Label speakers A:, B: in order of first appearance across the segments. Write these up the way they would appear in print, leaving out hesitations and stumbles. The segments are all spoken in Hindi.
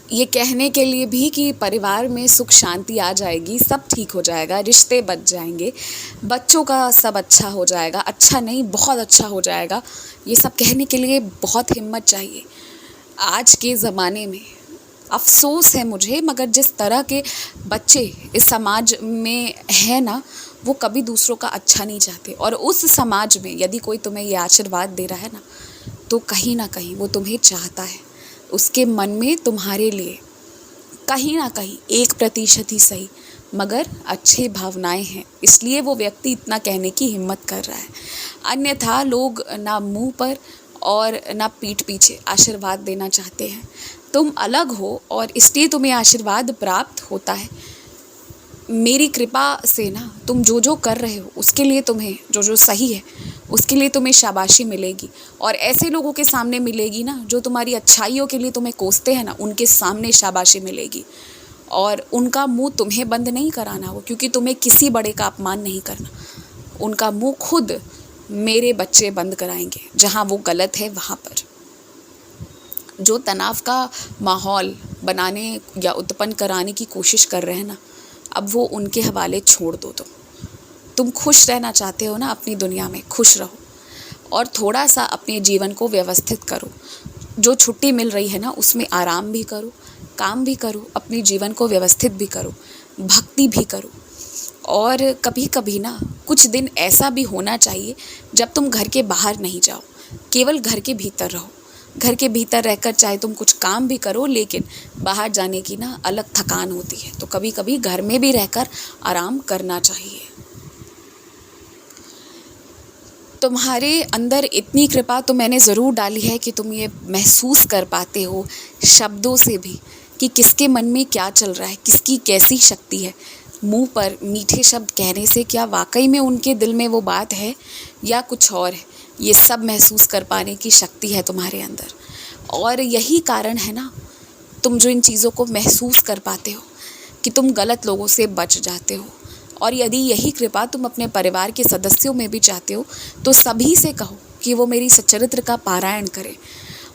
A: ये कहने के लिए भी कि परिवार में सुख शांति आ जाएगी, सब ठीक हो जाएगा, रिश्ते बच जाएंगे, बच्चों का सब अच्छा हो जाएगा, अच्छा नहीं बहुत अच्छा हो जाएगा, ये सब कहने के लिए बहुत हिम्मत चाहिए। आज के ज़माने में अफ़सोस है मुझे, मगर जिस तरह के बच्चे इस समाज में हैं ना, वो कभी दूसरों का अच्छा नहीं चाहते। और उस समाज में यदि कोई तुम्हें ये आशीर्वाद दे रहा है ना, तो कहीं ना कहीं वो तुम्हें चाहता है। उसके मन में तुम्हारे लिए कहीं ना कहीं 1% ही सही, मगर अच्छे भावनाएं हैं, इसलिए वो व्यक्ति इतना कहने की हिम्मत कर रहा है। अन्यथा लोग ना मुंह पर और ना पीठ पीछे आशीर्वाद देना चाहते हैं। तुम अलग हो और इसलिए तुम्हें आशीर्वाद प्राप्त होता है। मेरी कृपा से ना तुम जो जो कर रहे हो उसके लिए तुम्हें जो जो सही है उसके लिए तुम्हें शाबाशी मिलेगी। और ऐसे लोगों के सामने मिलेगी ना जो तुम्हारी अच्छाइयों के लिए तुम्हें कोसते हैं ना, उनके सामने शाबाशी मिलेगी। और उनका मुंह तुम्हें बंद नहीं कराना हो, क्योंकि तुम्हें किसी बड़े का अपमान नहीं करना। उनका मुंह खुद मेरे बच्चे बंद कराएंगे। जहाँ वो गलत है वहाँ पर जो तनाव का माहौल बनाने या उत्पन्न कराने की कोशिश कर रहे हैं ना, अब वो उनके हवाले छोड़ दो। तुम खुश रहना चाहते हो ना, अपनी दुनिया में खुश रहो और थोड़ा सा अपने जीवन को व्यवस्थित करो। जो छुट्टी मिल रही है ना, उसमें आराम भी करो, काम भी करो, अपने जीवन को व्यवस्थित भी करो, भक्ति भी करो। और कभी कभी ना कुछ दिन ऐसा भी होना चाहिए जब तुम घर के बाहर नहीं जाओ, केवल घर के भीतर रहो। घर के भीतर रहकर चाहे तुम कुछ काम भी करो, लेकिन बाहर जाने की ना अलग थकान होती है। तो कभी कभी घर में भी रहकर आराम करना चाहिए। तुम्हारे अंदर इतनी कृपा तो मैंने ज़रूर डाली है कि तुम ये महसूस कर पाते हो शब्दों से भी कि किसके मन में क्या चल रहा है, किसकी कैसी शक्ति है। मुंह पर मीठे शब्द कहने से क्या वाकई में उनके दिल में वो बात है या कुछ और है, ये सब महसूस कर पाने की शक्ति है तुम्हारे अंदर। और यही कारण है ना, तुम जो इन चीज़ों को महसूस कर पाते हो कि तुम गलत लोगों से बच जाते हो। और यदि यही कृपा तुम अपने परिवार के सदस्यों में भी चाहते हो, तो सभी से कहो कि वो मेरी सच्चरित्र का पारायण करें।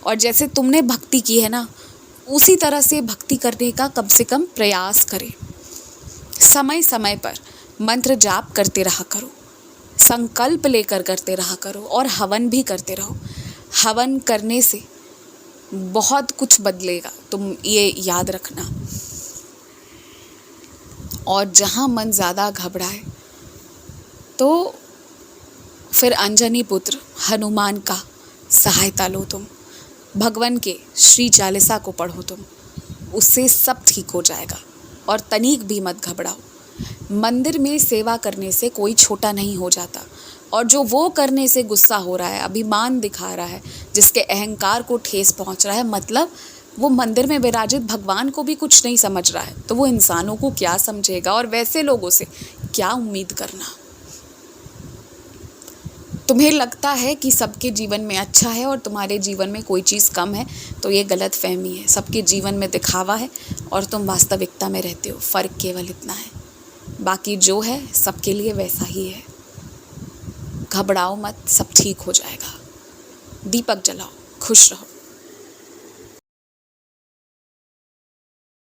A: और जैसे तुमने भक्ति की है ना, उसी तरह से भक्ति करने का कम से कम प्रयास करें। समय समय पर मंत्र जाप करते रहा करो, संकल्प लेकर करते रहा करो और हवन भी करते रहो। हवन करने से बहुत कुछ बदलेगा, तुम ये याद रखना। और जहाँ मन ज़्यादा घबराए तो फिर अंजनी पुत्र हनुमान का सहायता लो। तुम भगवान के श्री चालीसा को पढ़ो, तुम उससे सब ठीक हो जाएगा। और तनिक भी मत घबराओ। मंदिर में सेवा करने से कोई छोटा नहीं हो जाता। और जो वो करने से गुस्सा हो रहा है, अभिमान दिखा रहा है, जिसके अहंकार को ठेस पहुंच रहा है, मतलब वो मंदिर में विराजित भगवान को भी कुछ नहीं समझ रहा है, तो वो इंसानों को क्या समझेगा। और वैसे लोगों से क्या उम्मीद करना। तुम्हें लगता है कि सबके जीवन में अच्छा है और तुम्हारे जीवन में कोई चीज़ कम है, तो ये गलत फहमी है। सबके जीवन में दिखावा है और तुम वास्तविकता में रहते हो। फ़र्क केवल इतना है, बाकी जो है सबके लिए वैसा ही है। घबराओ मत, सब ठीक हो जाएगा। दीपक जलाओ, खुश रहो।